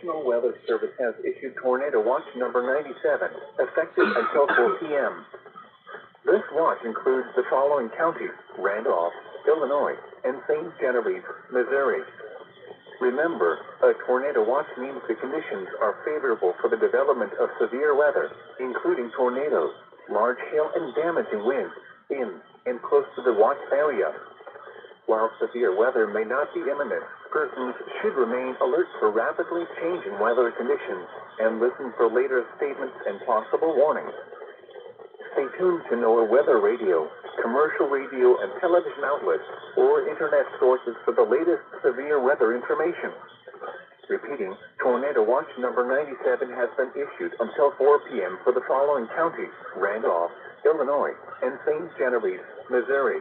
National Weather Service has issued Tornado Watch number 97, effective until 4 p.m. This watch includes the following counties: Randolph, Illinois, and St. Genevieve, Missouri. Remember, a tornado watch means the conditions are favorable for the development of severe weather, including tornadoes, large hail, and damaging winds in and close to the watch area. While severe weather may not be imminent, persons should remain alert for rapidly changing weather conditions and listen for later statements and possible warnings. Stay tuned to NOAA weather radio, commercial radio and television outlets, or internet sources for the latest severe weather information. Repeating, Tornado Watch number 97 has been issued until 4 p.m. for the following counties: Randolph, Illinois, and St. Genevieve, Missouri.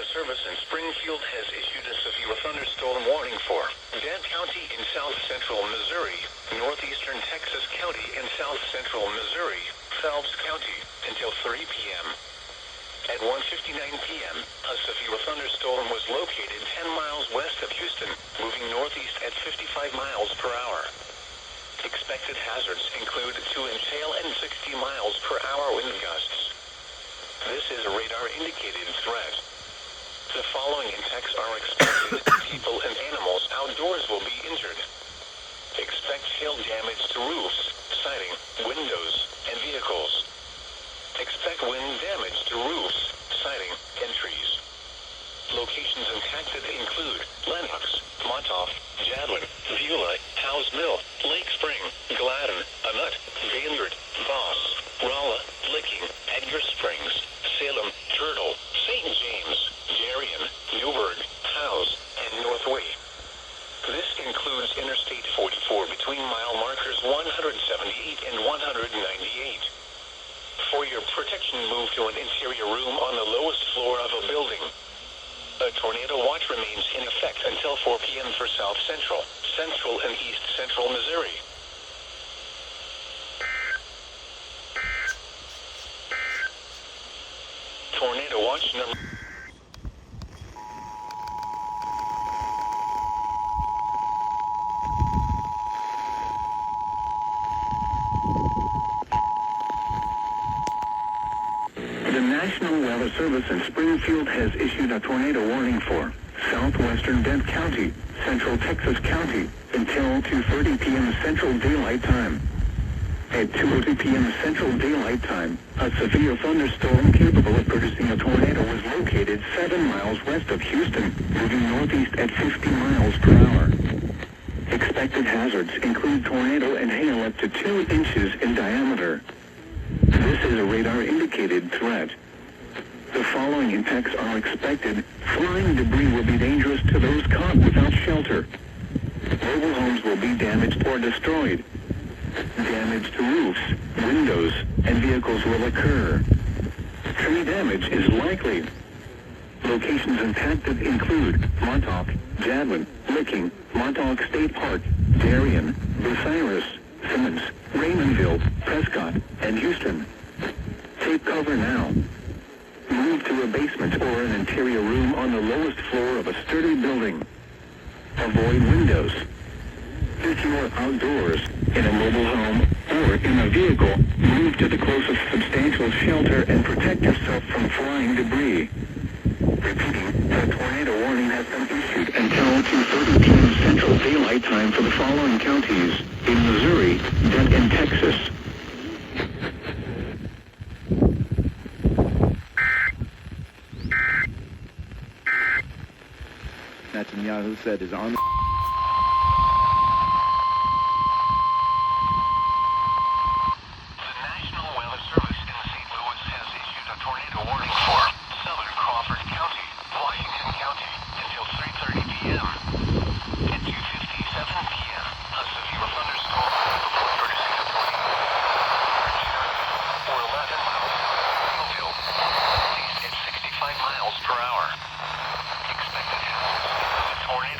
Service in Springfield has issued a severe thunderstorm warning for Dent County in south central Missouri, northeastern Texas County in south central Missouri, Phelps County, until 3 p.m. At 1:59 p.m., a severe thunderstorm was located 10 miles west of Houston, moving northeast at 55 miles per hour. Expected hazards include 2-inch hail and 60 miles per hour wind gusts. This is a radar-indicated threat. The following impacts are expected. People and animals outdoors will be injured. Expect hail damage to roofs, siding, windows, and vehicles. Expect wind damage to roofs, siding, and trees. Locations impacted include Lenox, Montauk, Jadwin, Beulah, Howes Mill, Lake Spring, Gladden, Anut, Gaylord, Voss, Rolla, Licking, Edgar Springs, Salem, Turtle, St. James, Darien, Newburgh, Howes, and Northway. This includes Interstate 44 between mile markers 178 and 198. For your protection, move to an interior room on the lowest floor of a building. A tornado watch remains in effect until 4 p.m. for South Central, Central, and East Central Missouri. Tornado watch number... The National Weather Service in Springfield has issued a tornado warning for southwestern Dent County, central Texas County, until 2:30 p.m. Central Daylight Time. At 2:02 p.m. Central Daylight Time, a severe thunderstorm capable of producing a tornado was located 7 miles west of Houston, moving northeast at 50 miles per hour. Expected hazards include tornado and hail up to 2 inches in diameter. This is a radar-indicated threat. The following impacts are expected. Flying debris will be dangerous to those caught without shelter. Mobile homes will be damaged or destroyed. Damage to roofs, windows, and vehicles will occur. Tree damage is likely. Locations impacted include Montauk, Jadwin, Licking, Montauk State Park, Darien, Bucyrus, Simmons, Raymondville, Prescott, and Houston. Take cover now. Move to a basement or an interior room on the lowest floor of a sturdy building. Avoid windows. If you are outdoors, in a mobile home, or in a vehicle, move to the closest substantial shelter and protect yourself from flying debris. Repeating, a tornado warning has been issued until 2:30 p.m. Central Daylight Time for the following counties in Missouri, Dent, and Texas. Netanyahu said his army... miles per hour. Expected hazards include tornado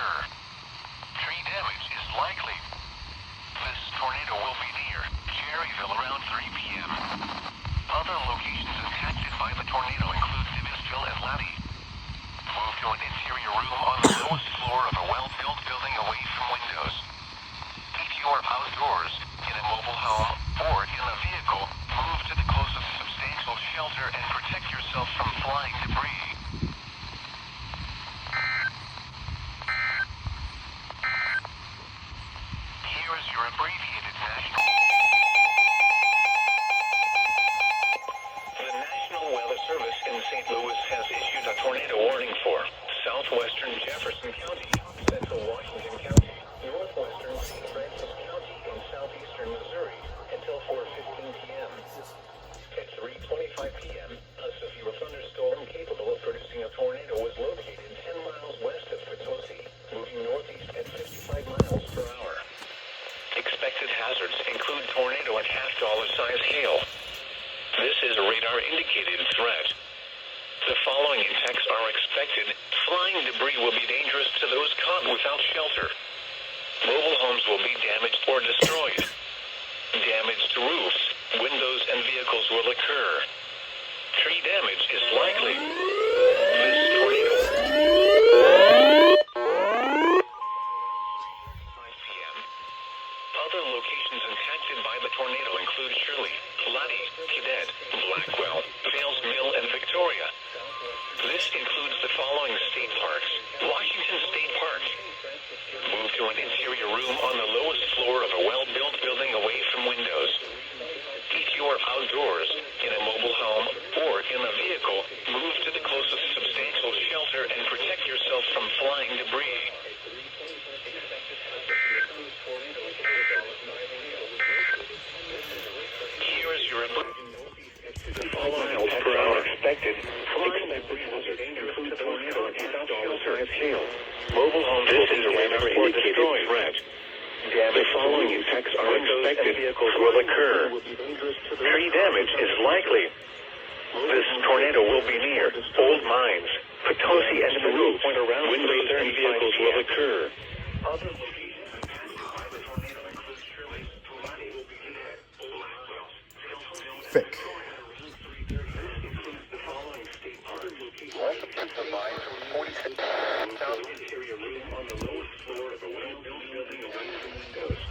occur. Tree damage is likely. This tornado will be near Cherryville around 3 p.m. Other locations impacted by the tornado include Tibbetsville and Laddie. Move to an interior room on the lowest floor of a well-built building away from windows. If you are outdoors, in a mobile home, or in a vehicle, move to the closest substantial shelter and protect yourself from flying debris. Here is your abbreviated national... The National Weather Service in St. Louis has issued a tornado warning for southwestern Jefferson County, central Washington County, northwestern St. Francis County, and southeastern Missouri until 4:15 p.m. At 3:25 p.m., a severe thunderstorm capable of producing a tornado was located 10 miles west of Potosi, moving northeast at 55 miles per hour. Expected hazards include tornado and half-dollar-size hail. This is a radar-indicated threat. The following impacts are expected. Flying debris will be dangerous to those caught without shelter. Mobile homes will be damaged or destroyed. Damage to roofs, windows, and vehicles will occur. Tree damage is likely. This tornado... 5 p.m. Other locations impacted by the tornado include Shirley, Laddie, Cadet, Blackwell, Vales Mill, and Victoria. This includes the following state parks. Washington State Park. Move to an interior room on the lowest floor of a well-built building away from windows. If you are outdoors, in a mobile home, or in a vehicle, move to the closest substantial shelter and protect yourself from flying debris. Here is your... The following miles per hour expected. Flying debris will be dangerous to tornado and half-dollar-size hail. Mobile homes will be damaged or destroyed. The following impacts are expected. Vehicles will occur. Tree damage is likely. This tornado will be near old mines, Potosi, and the roof. Windows and vehicles will occur. Other locations by the tornado include Shirley, Laddie, Cadet, Blackwell, Vales Mill, Thick. the following state park locations combined from 46 interior room on the lowest floor of a well-built building away from windows.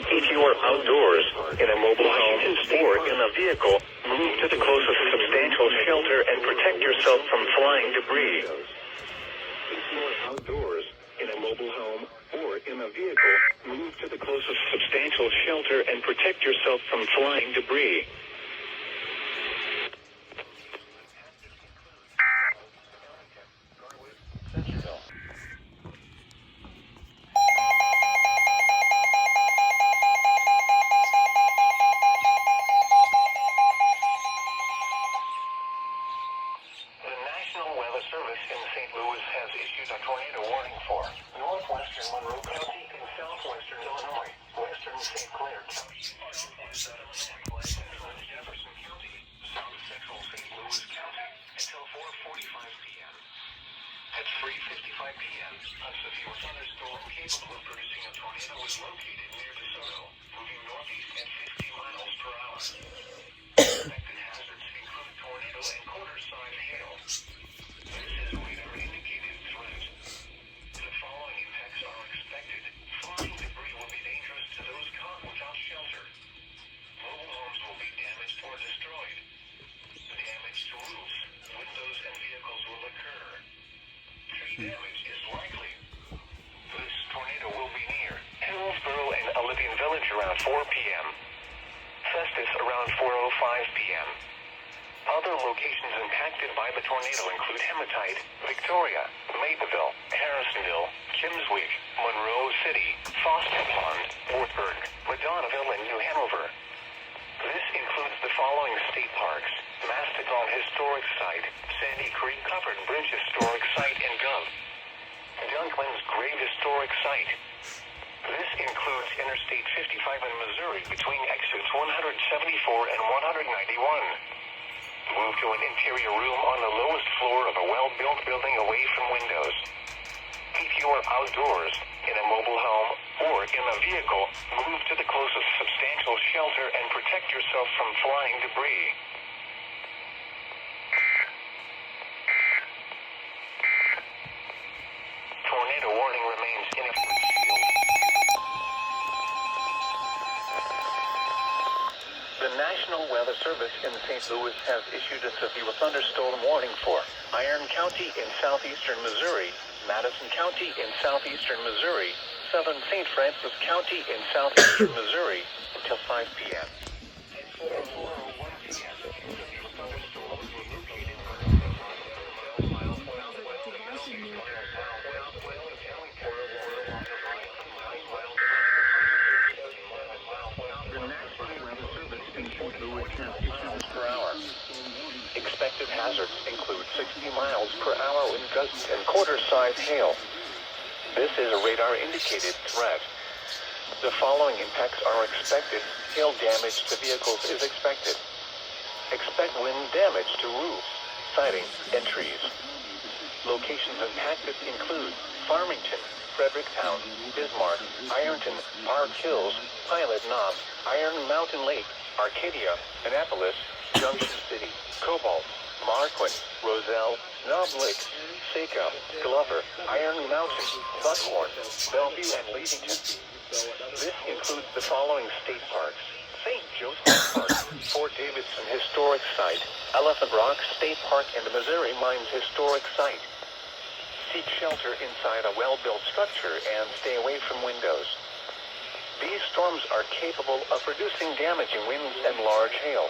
If you are outdoors, in a mobile home, or in a vehicle, move to the closest substantial shelter and protect yourself from flying debris. If you are outdoors, in a mobile home, or in a vehicle, move to the closest substantial shelter and protect yourself from flying debris. Service in St. Louis has issued a tornado warning for northwestern Monroe County and southwestern Illinois, western St. Clair County, central Jefferson County, south central St. Louis County, until 4:45 p.m. At 3:55 p.m., a severe thunderstorm capable of producing a tornado was located near DeSoto, moving northeast at 50 miles per hour. Expected hazards include tornado and quarter-size hail. This is a radar-indicated threat. The following impacts are expected. Flying debris will be dangerous to those caught without shelter. Mobile homes will be damaged or destroyed. Damage to roofs, windows, and vehicles will occur. Tree damage is likely. This tornado will be near Hillsboro and Olympian Village around 4 p.m. Festus around 4:05 p.m. Other locations impacted by the tornado include Hematite, Victoria, Mapleville, Harrisonville, Kimmsweg, Monroe City, Foster Pond, Wartburg, Madonnaville, and New Hanover. This includes the following state parks: Mastodon Historic Site, Sandy Creek Covered Bridge Historic Site, and Gov. Dunkman's Grave Historic Site. This includes Interstate 55 in Missouri between exits 174 and 191. Move to an interior room on the lowest floor of a well-built building away from windows. If you are outdoors, in a mobile home, or in a vehicle, move to the closest substantial shelter and protect yourself from flying debris. Tornado warning remains in effect. The National Weather Service in St. Louis has issued a severe thunderstorm warning for Iron County in southeastern Missouri, Madison County in southeastern Missouri, southern St. Francis County in southeastern Missouri until 5 p.m. Per hour. Expected hazards include 60 miles per hour wind gusts and quarter-size hail. This is a radar-indicated threat. The following impacts are expected. Hail damage to vehicles is expected. Expect wind damage to roofs, siding, and trees. Locations impacted include Farmington, Fredericktown, Bismarck, Ironton, Park Hills, Pilot Knob, Iron Mountain Lake, Arcadia, Annapolis, Junction City, Cobalt, Marquand, Roselle, Knob Lake, Saco, Glover, Iron Mountain, Buckhorn, Bellevue, and Leadington. This includes the following state parks: St. Joseph Park, Fort Davidson Historic Site, Elephant Rock State Park, and the Missouri Mines Historic Site. Seek shelter inside a well-built structure and stay away from windows. These storms are capable of producing damaging winds and large hail.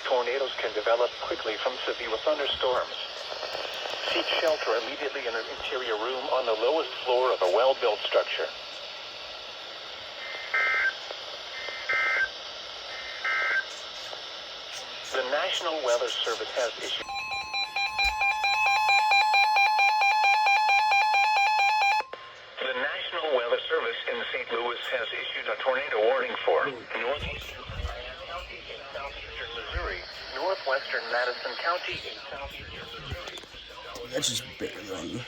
Tornadoes can develop quickly from severe thunderstorms. Seek shelter immediately in an interior room on the lowest floor of a well-built structure. The National Weather Service has issued in St. Louis has issued a tornado warning for northeastern County in southeastern Missouri, northwestern Madison County in southeastern Missouri. That's just barely.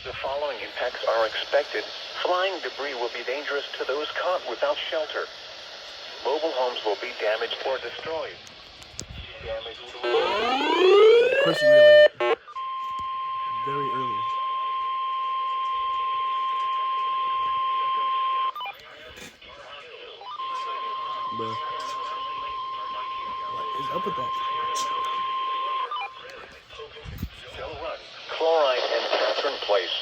The following impacts are expected. Flying debris will be dangerous to those caught without shelter. Mobile homes will be damaged or destroyed. Of course, you really very early. Bro, what is up with that? Chloride and Catherine Place.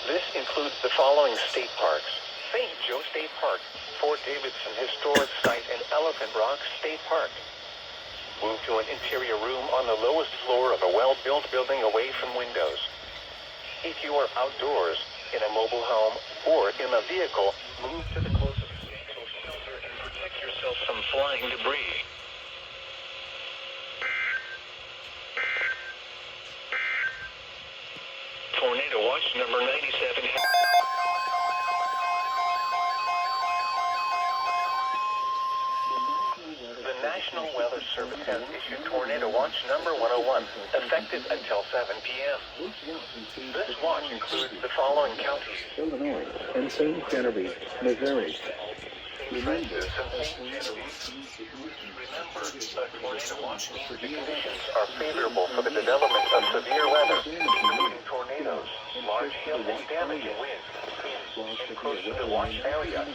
This includes the following state parks: St. Joe State Park, Fort Davidson Historic Site, and Elephant Rock State Park. Move to an interior room on the lowest floor of a well-built building away from windows. If you are outdoors, in a mobile home, or in a vehicle, move to the closest substantial shelter and protect yourself from flying debris. Tornado watch number 97. The National Weather Service has issued Tornado Watch number 101, effective until 7 p.m. This watch includes the following counties: Illinois and St. Genevieve, Missouri. Remember, a tornado watch means the conditions are favorable for the development of severe weather, including tornadoes, large hail, and damaging winds, and close to the watch area.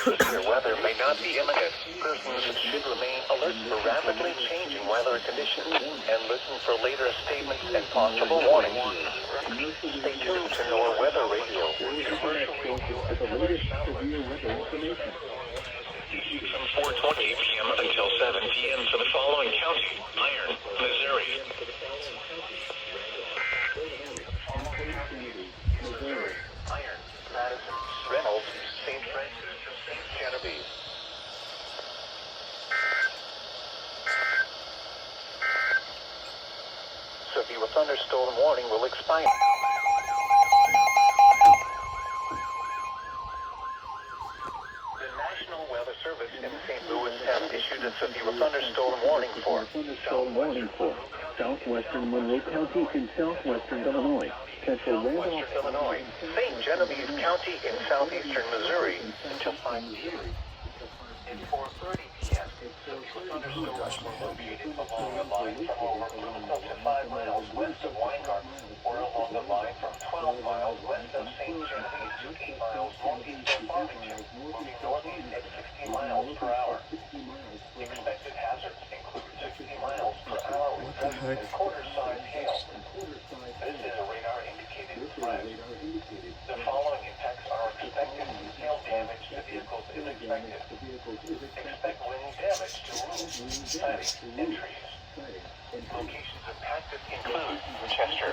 Severe weather may not be imminent. Persons should remain alert for rapidly changing weather conditions and listen for later statements and possible warnings. Stay tuned to NOAA Weather Radio. From 4:20 p.m. until 7 p.m. for the following county: Iron, Missouri. Iron, Madison, Reynolds, St. Francis, and St. Genevieve. thunderstorm warning will expire. The National Weather Service in St. Louis has issued a severe thunderstorm warning for southwestern Monroe County in southwestern Illinois, central Randolph, southwestern Illinois, St. Genevieve County in southeastern Missouri until 5 p.m. At 4:30 p.m., severe thunderstorms were located along the line from over 2 to 5 miles west of Weingarten, or along the line from 12 miles west of St. Genevieve to 8 miles northeast of Farmington, moving northeast at 60 miles per hour. Expected hazards include 60 miles per hour with gusty and quarter-size hail. This is a radar-indicated threat. The following impacts are expected. Hail damage to vehicles is expected. Expect wind damage to roofs, siding, and trees. Locations impacted include Chester,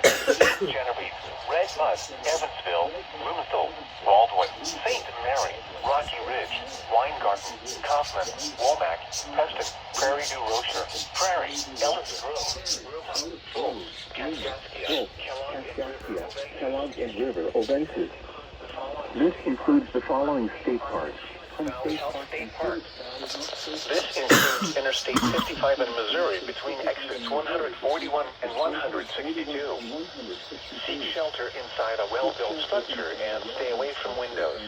Genevieve, Red Mud, Evansville, Bloomfield, Baldwin, St. Mary, Rocky Ridge, Weingarten, Kaufman, Womack, Preston, Prairie du Rocher, Prairie, Ellis Grove, Wolf, Kaskaskia, Kellogg and River, Oasis. This includes the following state parks. State Park. This includes Interstate 55 in Missouri between exits 141 and 162. Seek shelter inside a well-built structure and stay away from windows.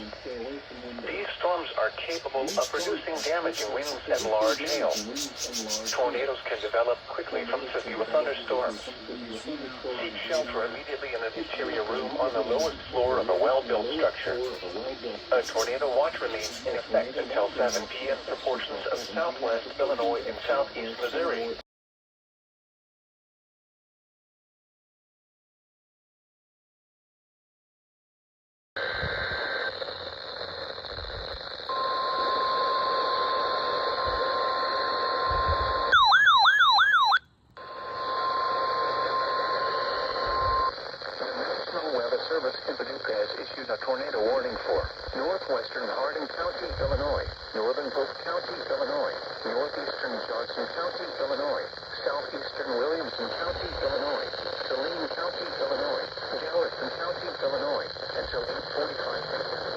These storms are capable of producing damaging winds and large hail. Tornadoes can develop quickly from severe thunderstorms. Seek shelter immediately in an interior room on the lowest floor of a well-built structure. A tornado watch remains in effect until 7 p.m. for portions of southwest Illinois and southeast Missouri. Service in Paducah has issued a tornado warning for northwestern Hardin County, Illinois, northern Polk County, Illinois, northeastern Johnson County, Illinois, southeastern Williamson County, Illinois, Saline County, Illinois, Gallatin County, Illinois, until 8:45 p.m.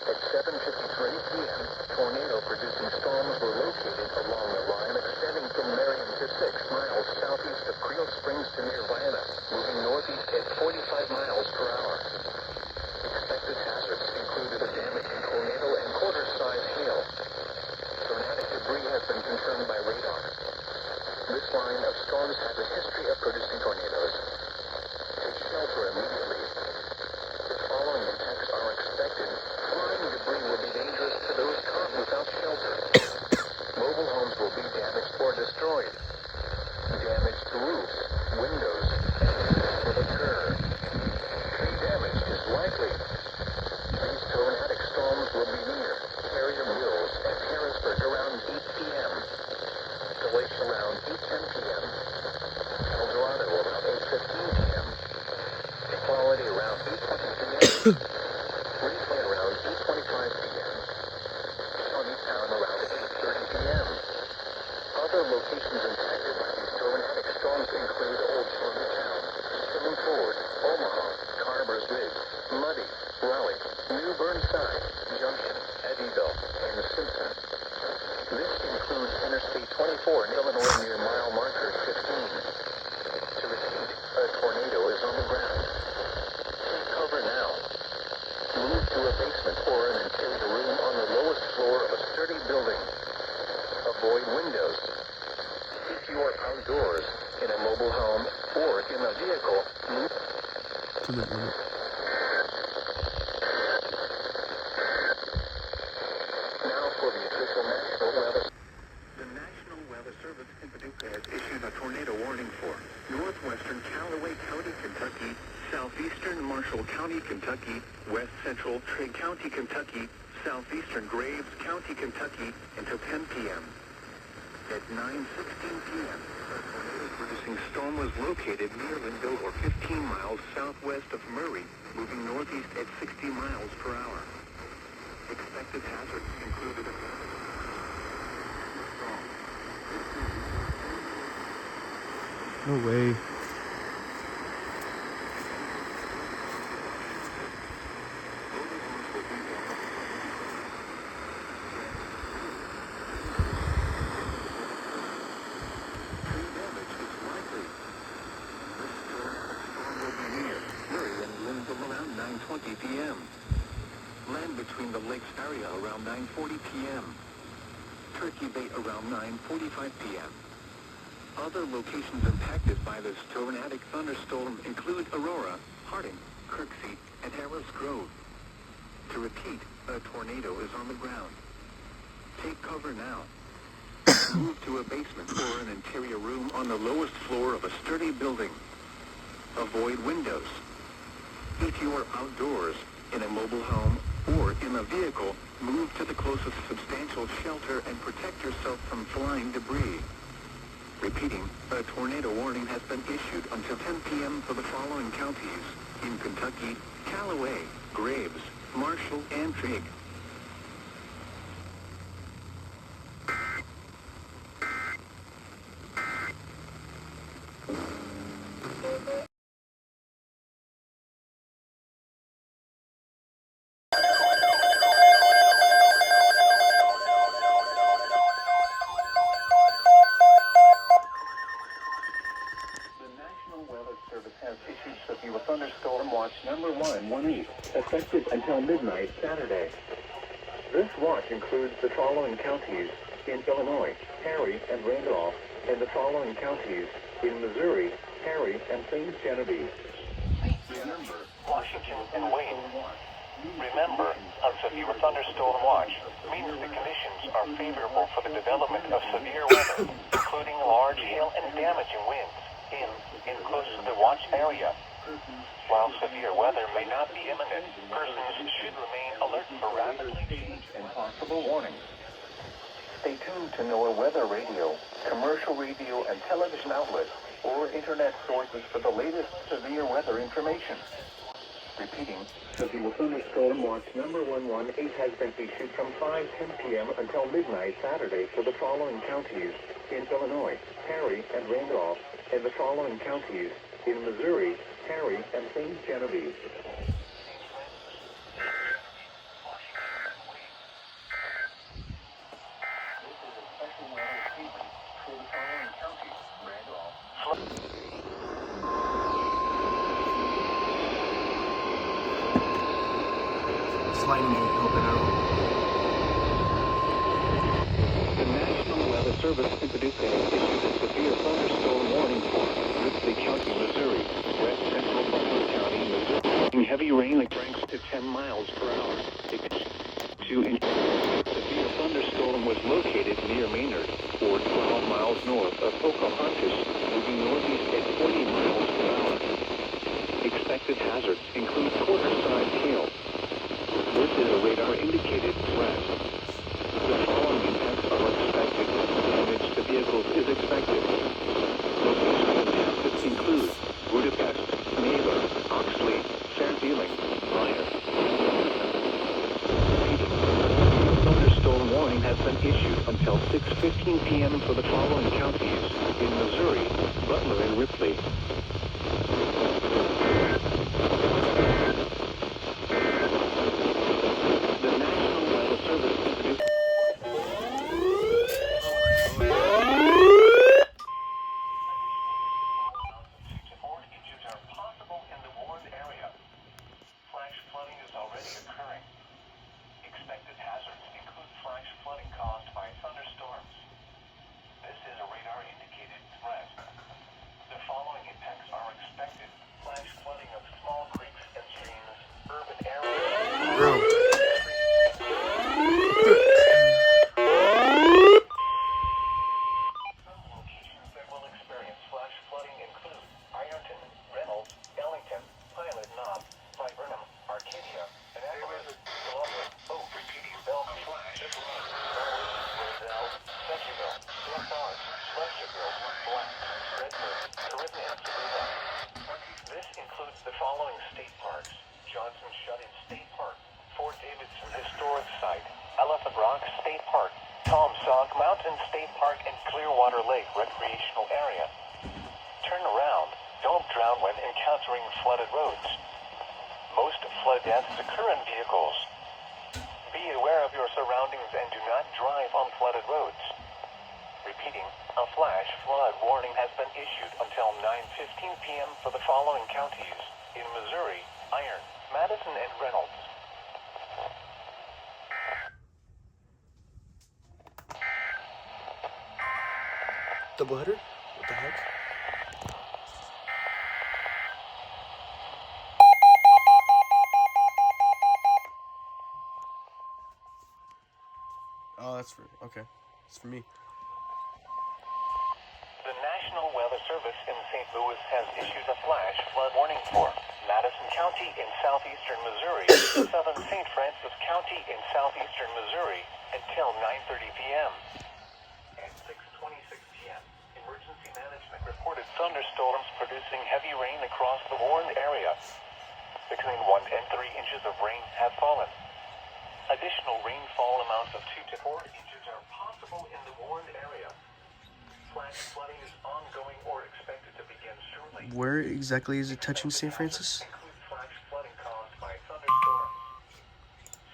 At 7:53 p.m., tornado-producing storms were located along the line extending from Marion to 6 miles southeast of Creel Springs to near Vienna, moving northeast at 45 miles per hour. Expected hazards included a damaging tornado and quarter-size hail. Tornadic debris has been confirmed by radar. This line of storms has a history of producing tornadoes. Take shelter immediately. The following impacts are expected. Flying debris will be dangerous to those caught without shelter. Mobile homes will be damaged or destroyed. Damage to roofs, windows, will occur. Tree damage is likely. These tornadic storms will be near Carrier Mills and Harrisburg around 8 p.m. Glacier around 8:10 p.m. El Dorado around 8:15 p.m. Equality around 8:20 p.m. Ridgeway around 8:25 p.m. Town around 8:30 p.m. Other locations impacted by these tornadic storms include Old Town, Stone Ford, Omaha, Carver's Ridge, Muddy, Raleigh, New Burnside, Junction, Eddyville, and Simpson. This includes Interstate 24 in Illinois near mile marker 15. To repeat, a tornado is on the ground. Take cover now. Move to a basement or an interior room on the lowest floor of a sturdy building. Avoid windows. If you are outdoors, in a mobile home, or in a vehicle, move. Now for the official National Weather. The National Weather Service in Paducah has issued a tornado warning for northwestern Callaway County, Kentucky, southeastern Marshall County, Kentucky, west central Trigg County, Kentucky, southeastern Graves County, Kentucky, until 10 p.m. At 9:16 p.m., a tornado-producing storm was located near Linville or 15 miles southwest of Murray, moving northeast at 60 miles per hour. Expected hazards included a No way. 9:40 p.m. Turkey Bay around 9:45 p.m. Other locations impacted by this tornadic thunderstorm include Aurora, Harding, Kirksey, and Harris Grove. To repeat, a tornado is on the ground. Take cover now. Move to a basement or an interior room on the lowest floor of a sturdy building. Avoid windows. If you are outdoors, in a mobile home, or in a vehicle, move to the closest substantial shelter and protect yourself from flying debris. Repeating, a tornado warning has been issued until 10 p.m. for the following counties: in Kentucky, Callaway, Graves, Marshall, and Trigg. Has issued severe thunderstorm watch number 1 east, effective until midnight Saturday. This watch includes the following counties in Illinois: Harry and Randolph, and the following counties in Missouri: Harry and St. Genevieve. Remember, Washington and Wayne. Remember, a severe thunderstorm watch means the conditions are favorable for the development of severe weather, including large hail and damaging winds in close to the watch area. While severe weather may not be imminent, persons should remain alert for rapidly changing and possible warnings. Stay tuned to NOAA Weather Radio, commercial radio and television outlets, or internet sources for the latest severe weather information. Repeating, severe thunderstorm watch number 118 has been issued from 5:10 p.m. until midnight Saturday for the following counties in Illinois: Harry and Randolph, and the following counties in Missouri: Harry and St. Genevieve. Lightning helping out. The National Weather Service introduced and issued a severe thunderstorm warning for Ripley County, Missouri, west central Butler County, Missouri. Heavy rain strength to 10 miles per hour. Severe thunderstorm was located near Maynard, or 12 miles north of Pocahontas, moving northeast at 40 miles per hour. Expected hazards include quarter-size hail. This is a radar-indicated threat. The following impacts are expected. Damage to vehicles is expected. Locations impacted include Budapest, Naylor, Oxley, Fairfield, Bryan. A thunderstorm warning has been issued until 6:15 p.m. for the following counties in Missouri: Butler and Ripley. Bro. Recreational area. Turn around. Don't drown when encountering flooded roads. Most flood deaths occur in vehicles. Be aware of your surroundings and do not drive on flooded roads. Repeating, a flash flood warning has been issued until 9:15 p.m. for the following counties in Missouri: Iron, Madison, and Reynolds. Doubleheader? What the heck? Oh, that's for okay. It's for me. The National Weather Service in St. Louis has issued a flash flood warning for Madison County in southeastern Missouri, southern St. Francis County in southeastern Missouri until 9:30 p.m. At 6:26 p.m., emergency management reported thunderstorms producing heavy rain across the warned area. Between 1 and 3 inches of rain have fallen. Additional rainfall amounts of 2 to 4 inches are possible in the warned area. Flash flooding is ongoing or expected to begin shortly. Where exactly is it touching St. Francis? Include flash flooding caused by thunderstorms.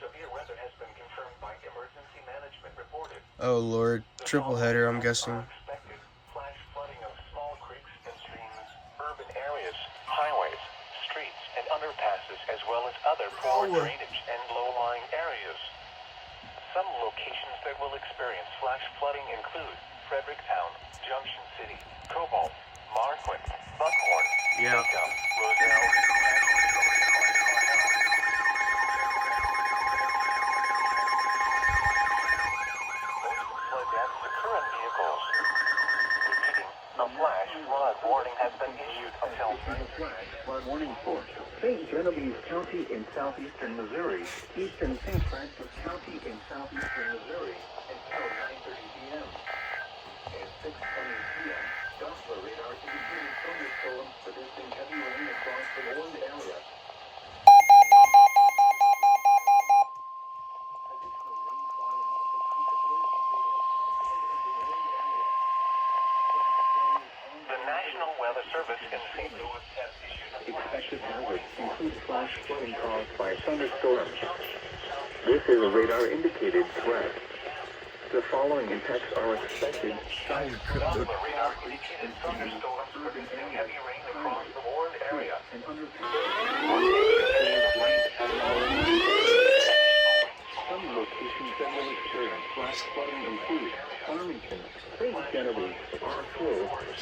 Severe weather has been confirmed by emergency management reported. Oh Lord, triple header, I'm guessing. Expected flash flooding of small creeks and streams, urban areas, highways, streets, and underpasses, as well as other poor drainage and low-lying areas. Some locations that will experience flash flooding include Fredericktown, Junction City, Cobalt, Marquette, Buckhorn, Yeah. Jacob, Roselle, flood deaths occur in vehicles. Repeating, a flash flood warning has been issued until Flood warning for St. Genevieve County in southeastern Missouri, eastern St. Francis County in southeastern Missouri until 9:30 p.m. At 6:20 p.m., Doppler radar indicated thunderstorms producing heavy rain across the warned area. The National Weather Service in St. Louis has issued a Expected hazards include flash flooding caused by thunderstorms. This is a radar indicated threat. The following impacts are expected. Doppler radar indicated thunderstorms producing heavy rain across the warned area. Some locations that will experience flash flooding include Farmington, St. Genevieve, Arthur,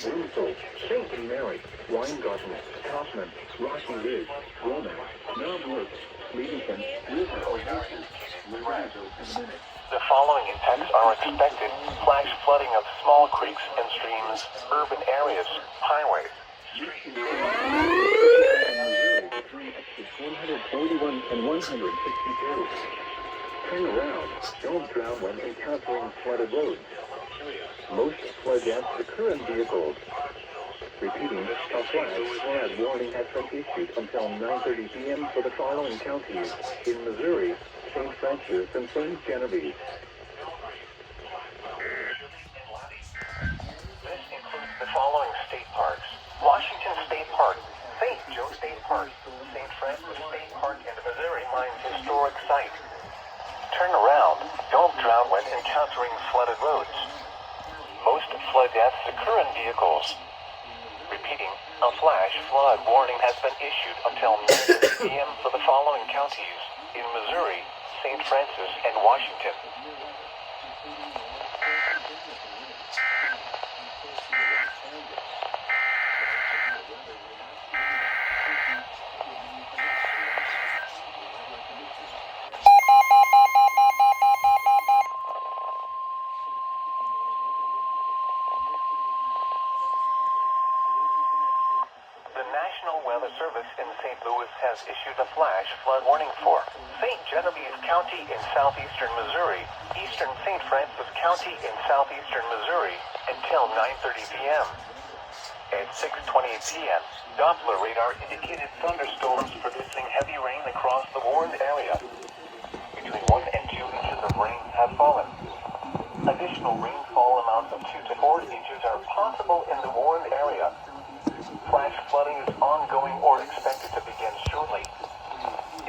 Winslow, St. Mary, Weingarten, Kaufman, Rocky Ridge, Roman, Knobworth, Leamington, River Oasis, Riverville, and Minute. The following impacts are expected: flash flooding of small creeks and streams, urban areas, highways, streets. Missouri between exits 141 and 162. Turn around. Don't drown when encountering flooded roads. Most flood deaths occur in vehicles. Repeating, a flash flood warning has been issued until 9:30 p.m. for the following counties in Missouri, St. Francis, and St. Genevieve. This includes the following state parks: Washington State Park, St. Joe State Park, St. Francis State Park, and the Missouri Mines Historic Site. Turn around. Don't drown when encountering flooded roads. Most flood deaths occur in vehicles. Repeating, a flash flood warning has been issued until 9:30 p.m. for the following counties in Missouri, St. Francis, and Washington. The National Weather Service in St. Louis has issued a flash flood warning for St. Genevieve County in southeastern Missouri, eastern St. Francis County in southeastern Missouri until 9:30 p.m. At 6:20 p.m., Doppler radar indicated thunderstorms producing heavy rain across the warned area. Between 1 and 2 inches of rain have fallen. Additional rainfall amounts of 2 to 4 inches are possible in the warned area. Flash flooding is ongoing or expected to begin shortly.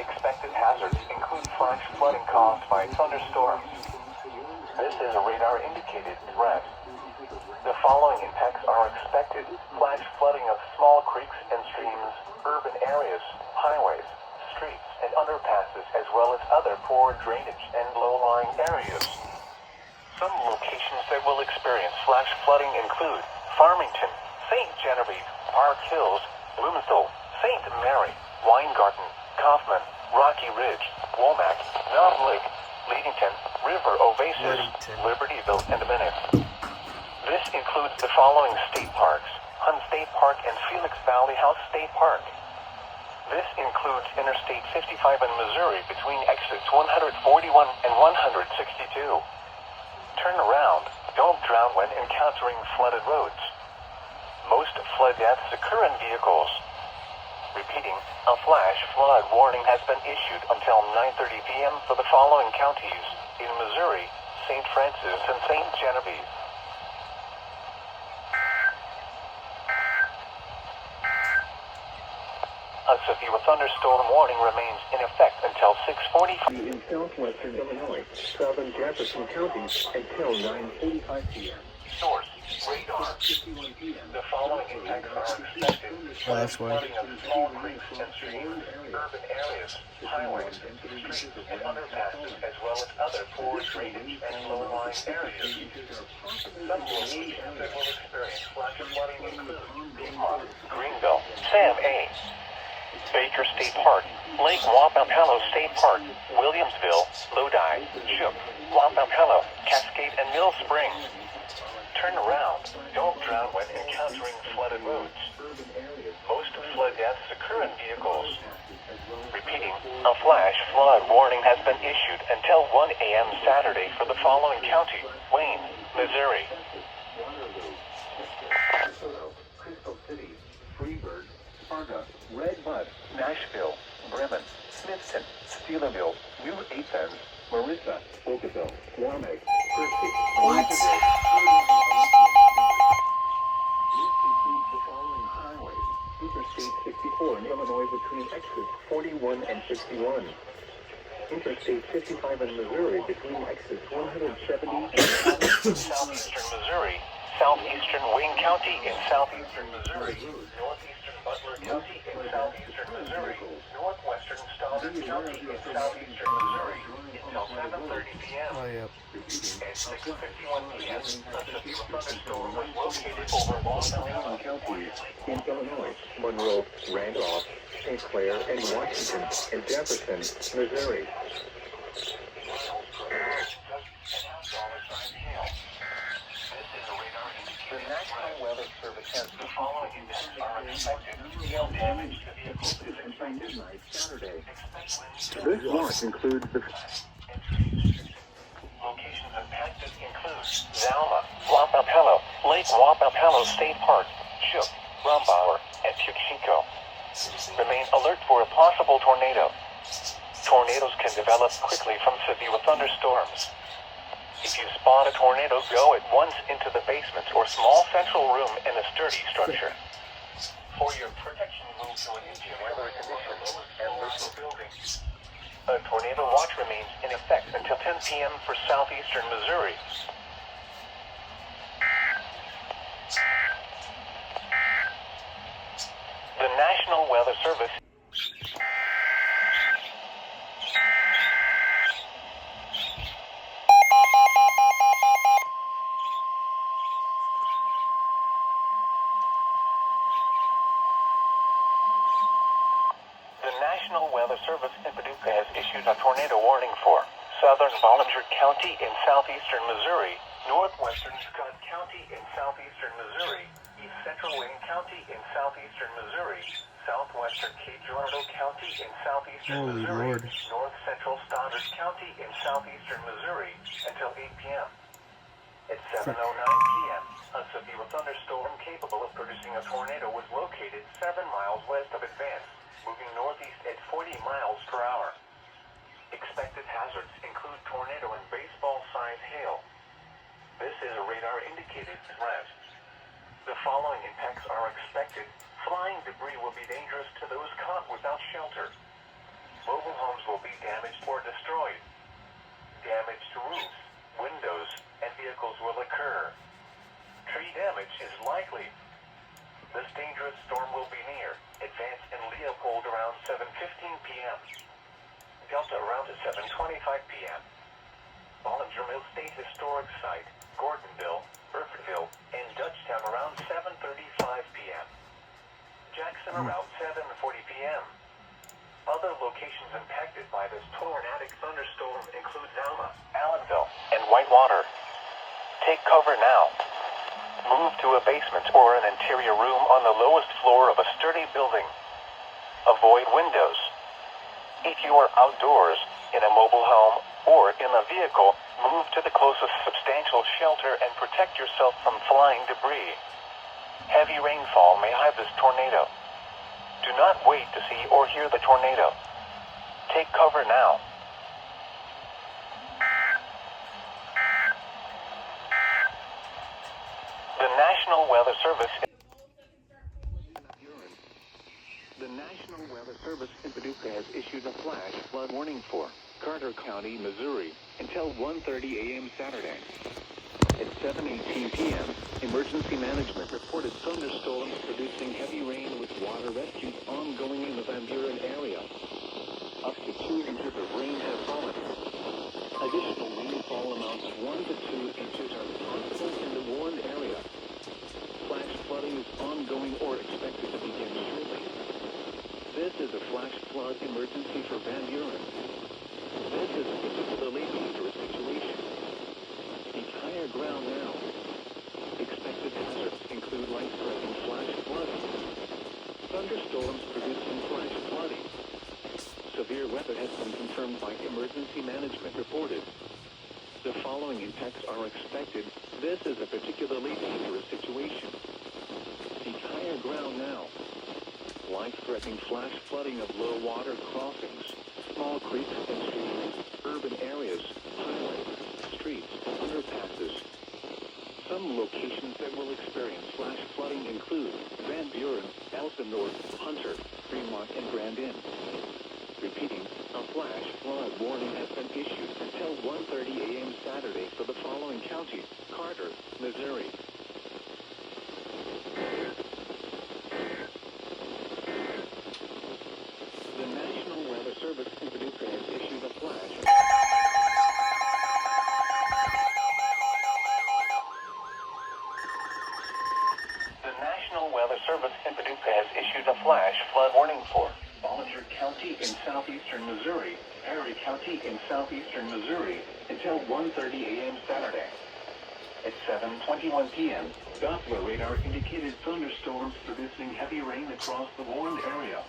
Expected hazards include flash flooding caused by thunderstorms. This is a radar indicated threat. The following impacts are expected: flash flooding of small creeks and streams, urban areas, highways, streets, and underpasses, as well as other poor drainage and low-lying areas. Some locations that will experience flash flooding include Farmington, St. Genevieve, Park Hills, Bloomfield, St. Mary, Weingarten, Kaufman, Rocky Ridge, Womack, Knob Lake, Leadington, River Oasis, Libertyville, and Minute. This includes the following state parks: Hunt State Park and Felix Valley House State Park. This includes Interstate 55 in Missouri between exits 141 and 162. Turn around. Don't drown when encountering flooded roads. Most flood deaths occur in vehicles. Repeating, a flash flood warning has been issued until 9:30 p.m. for the following counties in Missouri: St. Francis and St. Genevieve. A severe thunderstorm warning remains in effect until 6:45 in southwestern Illinois, southern Jefferson County, until 9:45 p.m. Source: radar. 51 p.m. The following impacts are expected: Oh, that's why. flooding of small creeks and streams, urban areas, highways, streets, and underpasses, as well as other poor drainage and low-lying areas. Some locations that will experience flash flooding include Piedmont, Greenville, Sam A., Baker State Park, Lake Wappapello State Park, Williamsville, Lodi, Shook, Wappapello, Cascade, and Mill Springs. Turn around. Don't drown when encountering flooded roads. Most flood deaths occur in vehicles. Repeating, a flash flood warning has been issued until 1 a.m. Saturday for the following county: Wayne, Missouri. Crystal City, Freeburg, Sparta, Red Bud, Nashville, Bremen, Smithton, Steelerville, New Athens, Marissa, Oakville, Waumeg, Percy, What? This includes the following highways: Interstate 64 in Illinois between exits 41 and 61. Interstate 55 in Missouri between exits 170 and Southeastern Missouri, southeastern Wayne County in southeastern Missouri, northeastern Butler County in southeastern Missouri, northwestern Stoddard County in southeastern Missouri until 7:30 p.m. Oh, yeah. At 6:51 p.m., a severe thunderstorm was located over Long Island counties in Illinois: Monroe, Randolph, St. Clair, and Washington, and Jefferson, Missouri. The National Weather Service has the following events are expected: hail damage to vehicles is expected. Midnight Saturday. Expect winds This watch includes the Locations impacted include Zalma, Wappapello, Lake Wappapello State Park, Shook, Rumbauer, and Tuxeco. Remain alert for a possible tornado. Tornadoes can develop quickly from severe thunderstorms. If you spot a tornado, go at once into the basement or small central room in a sturdy structure. For your protection, move to an interior conditions and local buildings. A tornado watch remains in effect until 10 p.m. for southeastern Missouri. The National Weather Service. The National Weather Service in Paducah has issued a tornado warning for southern Ballinger County in southeastern Missouri, northwestern Scott County in southeastern Missouri, east central Wayne County in southeastern Missouri, southwestern Cape Girardeau County in southeastern Holy Missouri, Lord. north central Stoddard County in southeastern Missouri until 8 p.m. At 7:09 p.m., a severe thunderstorm capable of producing a tornado was located 7 miles west of Advance, moving northeast at 40 miles per hour. Expected hazards include tornado and baseball-sized hail. This is a radar-indicated threat. The following impacts are expected. Flying debris will be dangerous to those caught without shelter. Mobile homes will be damaged or destroyed. Damage to roofs, windows, and vehicles will occur. Tree damage is likely. This dangerous storm will be near Advance and Leopold around 7:15 p.m. Delta around 7:25 p.m. Bollinger Mill State Historic Site, Gordonville, Burfordville, and Dutchtown around 7:35 p.m. Jackson around 7:40 p.m. Other locations impacted by this tornadic thunderstorm include Zalma, Allenville, and Whitewater. Take cover now. Move to a basement or an interior room on the lowest floor of a sturdy building. Avoid windows. If you are outdoors, in a mobile home, or in a vehicle, move to the closest substantial shelter and protect yourself from flying debris. Heavy rainfall may hide this tornado. Do not wait to see or hear the tornado. Take cover now. The National Weather Service. The National Weather Service in Paducah has issued a flash flood warning for Carter County, Missouri, until 1:30 a.m. Saturday. At 7:18 p.m., Emergency Management reported thunderstorms producing heavy rain with water rescues ongoing in the Van Buren area. Up to 2 inches of rain have fallen. Additional rainfall amounts of 1 to 2 inches are possible in the warned area. Flash flooding is ongoing or expected to begin shortly. This is a flash flood emergency for Van Buren. This is a particularly dangerous situation. Seek higher ground now. Expected hazards include life-threatening flash flooding. Thunderstorms producing flash flooding. Severe weather has been confirmed by emergency management reported. The following impacts are expected. This is a particularly dangerous situation. Seek higher ground now. Life-threatening flash flooding of low water crossings, small creeks and streams, urban areas, highways, streets, underpasses. Some locations that will experience flash flooding include Van Buren, Elsa North, Hunter, Fremont, and Grand Inn. Repeating, a flash flood warning has been issued until 1:30 a.m. Saturday for the following counties: Carter, Missouri. The National Weather Service in Paducah has issued a flash. The National Weather Service in Paducah has issued a flash flood warning for Bollinger County in southeastern Missouri, Perry County in southeastern Missouri, until 1:30 a.m. Saturday. At 7:21 p.m., Doppler radar indicated thunderstorms producing heavy rain across the warned area.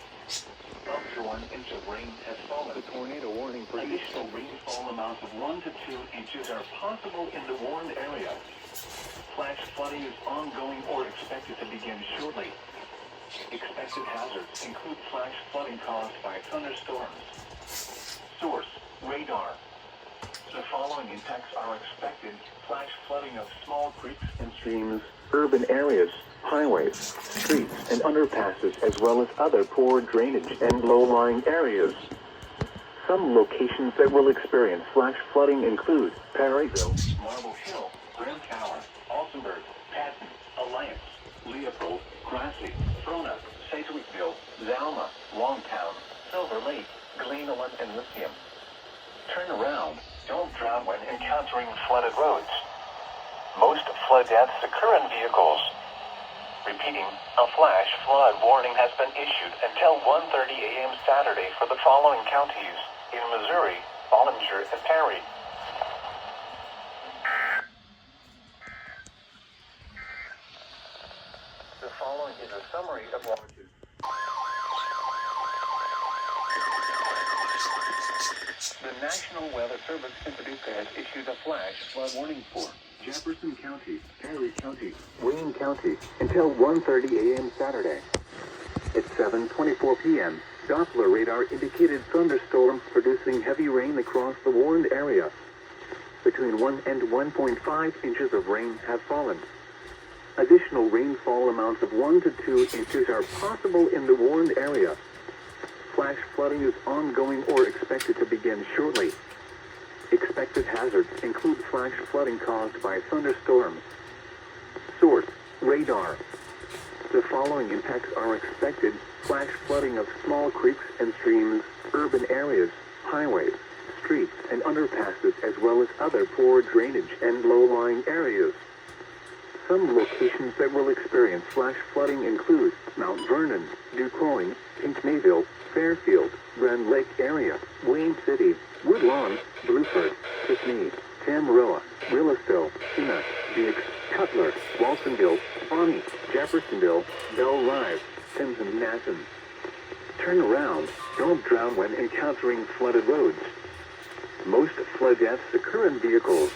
Up to 1 inch of rain has fallen. The tornado warning for Additional rainfall amounts of 1 to 2 inches are possible in the warned area. Flash flooding is ongoing or expected to begin shortly. Expected hazards include flash flooding caused by thunderstorms. Source: radar. The following impacts are expected: flash flooding of small creeks and streams, urban areas, highways, streets, and underpasses, as well as other poor drainage and low-lying areas. Some locations that will experience flash flooding include Perryville, Marble Hill, Grand Tower, Altenburg, Patton, Alliance, Leopold, Grassy, Frona, Sedgwickville, Zalma, Longtown, Silver Lake, Gleenolan, and Lithium. Turn around. Don't drown when encountering flooded roads. Most flood deaths occur in vehicles. Repeating, a flash flood warning has been issued until 1:30 a.m. Saturday for the following counties in Missouri, Bollinger, and Perry. The following is a summary of launches. The National Weather Service in Paducah has issued a flash flood warning for Jefferson County, Perry County, Wayne County, until 1:30 a.m. Saturday. At 7:24 p.m., Doppler radar indicated thunderstorms producing heavy rain across the warned area. Between 1 and 1.5 inches of rain have fallen. Additional rainfall amounts of 1 to 2 inches are possible in the warned area. Flash flooding is ongoing or expected to begin shortly. Expected hazards include flash flooding caused by thunderstorms. Source: radar. The following impacts are expected: flash flooding of small creeks and streams, urban areas, highways, streets and underpasses as well as other poor drainage and low-lying areas. Some locations that will experience flash flooding include Mount Vernon, DuQuoin, Pinckneyville, Fairfield, Grand Lake area, Wayne City, Woodlawn, Blueford, Kissimmee, Tamaroa, Willisville, Chinook, Biggs, Cutler, Walsonville, Pawnee, Jeffersonville, Belle Rive, Sims and Nathan. Turn around. Don't drown when encountering flooded roads. Most flood deaths occur in vehicles.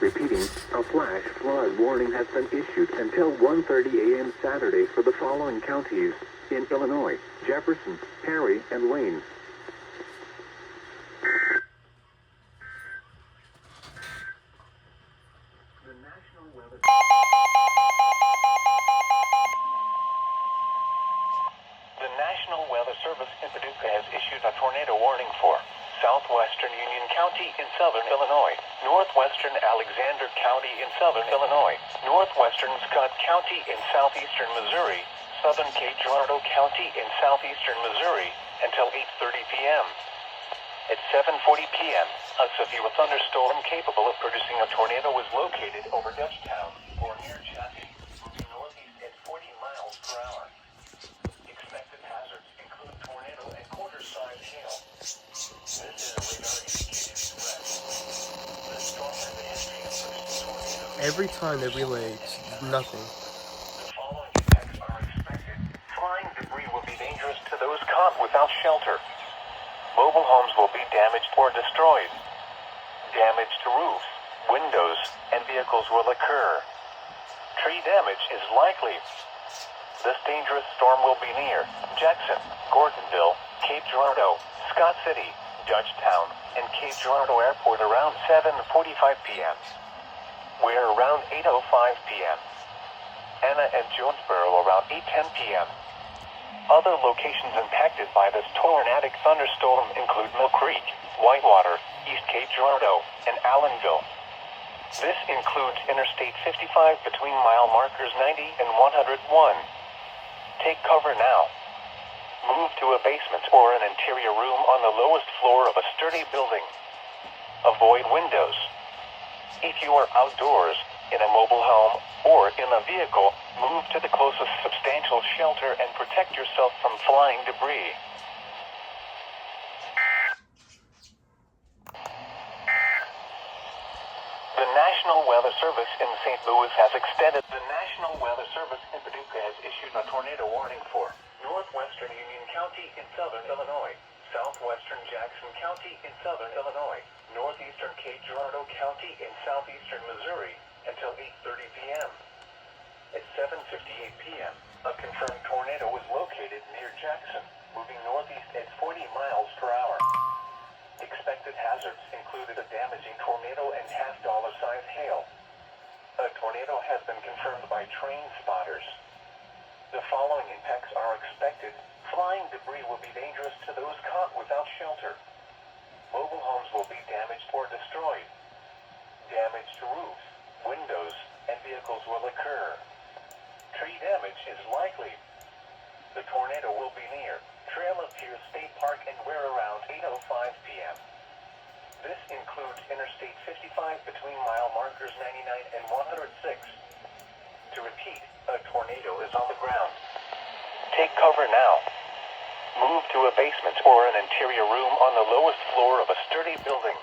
Repeating, a flash flood warning has been issued until 1:30 a.m. Saturday for the following counties in Illinois: Jefferson, Perry, and Wayne. The National Weather Service in Paducah has issued a tornado warning for southwestern Union County in southern Illinois, northwestern Alexander County in southern Illinois, northwestern Scott County in southeastern Missouri, southern Cape Girardeau County in southeastern Missouri until 8:30 p.m. At 7:40 p.m., a severe thunderstorm capable of producing a tornado was located over Dutchtown or near Chaffee, moving northeast at 40 miles per hour. Expected hazards include tornado and quarter-size hail. This is a radar-indicated threat. This storm has a history of producing tornadoes. Every time they relay, it's nothing. The following effects are expected. Flying debris will be dangerous to those caught without shelter. Mobile homes will be damaged or destroyed. Damage to roofs, windows, and vehicles will occur. Tree damage is likely. This dangerous storm will be near Jackson, Gordonville, Cape Girardeau, Scott City, Dutchtown, and Cape Girardeau Airport around 7:45 p.m. We're around 8:05 p.m. Anna and Jonesboro around 8:10 p.m. Other locations impacted by this tornadic thunderstorm include Mill Creek, Whitewater, East Cape Girardeau, and Allenville. This includes Interstate 55 between mile markers 90 and 101. Take cover now. Move to a basement or an interior room on the lowest floor of a sturdy building. Avoid windows. If you are outdoors, in a mobile home, or in a vehicle, move to the closest substantial shelter and protect yourself from flying debris. The National Weather Service in St. Louis has extended. The National Weather Service in Paducah has issued a tornado warning for northwestern Union County in southern Illinois, southwestern Jackson County in southern Illinois, northeastern Cape Girardeau County in southeastern Missouri until 8:30 p.m. At 7:58 p.m., a confirmed tornado was located near Jackson, moving northeast at 40 miles per hour. Expected hazards included a damaging tornado and half-dollar-size hail. A tornado has been confirmed by train spotters. The following impacts are expected. Flying debris will be dangerous to those caught without shelter. Mobile homes will be damaged or destroyed. Damage to roofs, windows, and vehicles will occur. Tree damage is likely. The tornado will be near Trail of Tears State Park and we're around 8:05 p.m. This includes Interstate 55 between mile markers 99 and 106. To repeat, a tornado is on the ground. Take cover now. Move to a basement or an interior room on the lowest floor of a sturdy building.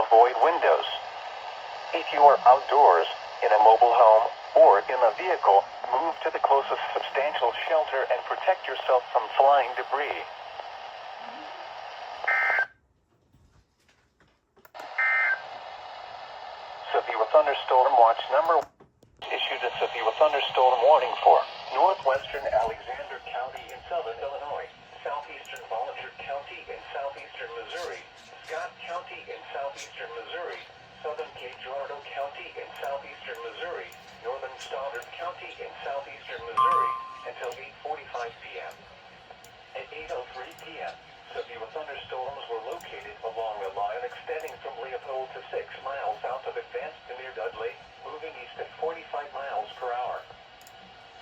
Avoid windows. If you are outdoors, in a mobile home, or in a vehicle, move to the closest substantial shelter and protect yourself from flying debris. Severe thunderstorm watch number issued a severe thunderstorm warning for northwestern Alexander County in southern Illinois, southeastern Volunteer County in southeastern Missouri, Scott County in southeastern Missouri, southern Cape Girardeau County in southeastern Missouri, northern Stoddard County in southeastern Missouri until 8:45 p.m. At 8:03 p.m., severe thunderstorms were located along a line extending from Leopold to 6 miles south of Advanced to near Dudley, moving east at 45 miles per hour.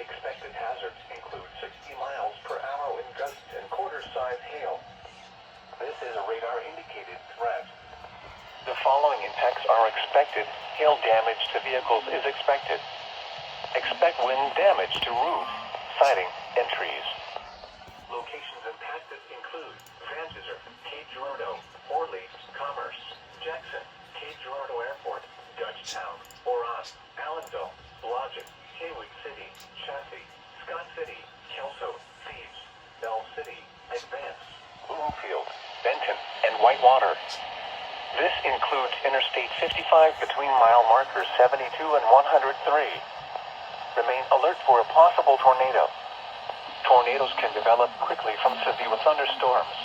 Expected hazards include 60 miles per hour wind gusts and quarter-size hail. This is a radar-indicated expected. Hail damage to vehicles is expected. Expect wind damage to roof, siding, and trees. Locations impacted include Vancouver, Cape Girardeau, Orly, Commerce, Jackson, Cape Girardeau Airport, Dutchtown, Oran, Allendale, Blodgett, Haywick City, Chaffee, Scott City, Kelso, Thebes, Bell City, Advance, Bloomfield, Benton, and Whitewater. This includes Interstate 55 between mile markers 72 and 103. Remain alert for a possible tornado. Tornadoes can develop quickly from severe thunderstorms.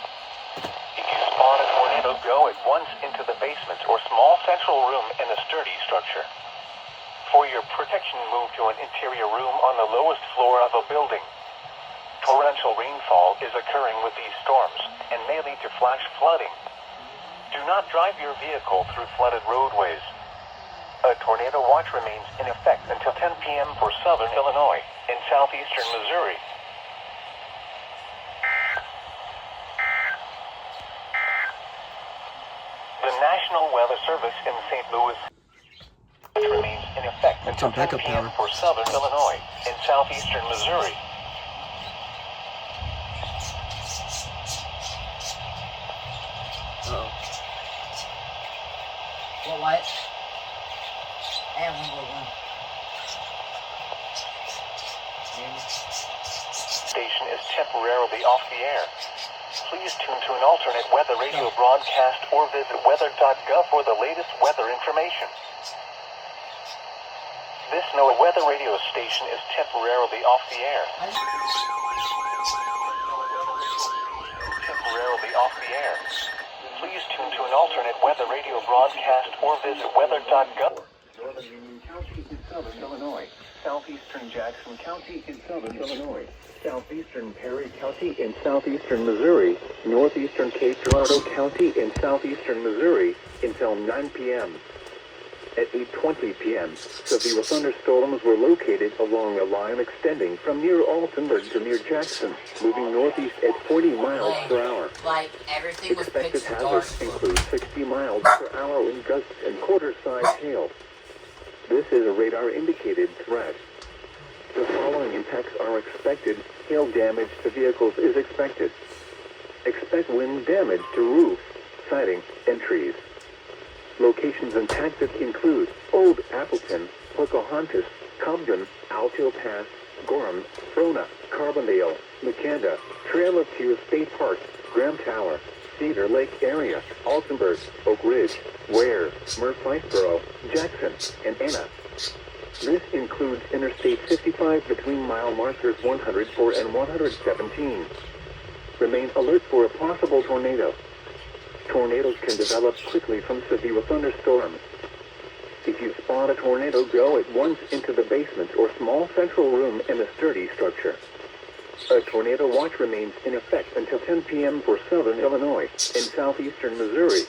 If you spot a tornado, go at once into the basement or small central room in a sturdy structure. For your protection, move to an interior room on the lowest floor of a building. Torrential rainfall is occurring with these storms and may lead to flash flooding. Do not drive your vehicle through flooded roadways. A tornado watch remains in effect until 10 p.m. for southern Illinois and southeastern Missouri. The National Weather Service in St. Louis remains in effect until 10 p.m. for southern Illinois and southeastern Missouri. What light? And 111. Station is temporarily off the air. Please tune to an alternate weather radio broadcast or visit weather.gov for the latest weather information. This NOAA weather radio station is temporarily off the air. Temporarily off the air. Please tune to an alternate weather radio broadcast or visit weather.gov. Northern Union County in southern Illinois. Southeastern Jackson County in southern Illinois. Southeastern Perry County in southeastern Missouri. Northeastern Cape Girardeau County in southeastern Missouri until 9 p.m. At 8:20 p.m., severe thunderstorms were located along a line extending from near Altenburg to near Jackson, moving northeast at 40 miles per hour. Like everything was Expected pitch dark. hazards include 60 miles per hour in gusts and quarter-sized hail. This is a radar-indicated threat. The following impacts are expected. Hail damage to vehicles is expected. Expect wind damage to roofs, siding, and trees. Locations impacted include Old Appleton, Pocahontas, Cobden, Alto Pass, Gorham, Frona, Carbondale, McKenda, Trail of Tears State Park, Graham Tower, Cedar Lake area, Altenburg, Oak Ridge, Ware, Murfreesboro, Jackson, and Anna. This includes Interstate 55 between mile markers 104 and 117. Remain alert for a possible tornado. Tornadoes can develop quickly from severe thunderstorms. If you spot a tornado, go at once into the basement or small central room in a sturdy structure. A tornado watch remains in effect until 10 p.m. for southern Illinois and southeastern Missouri.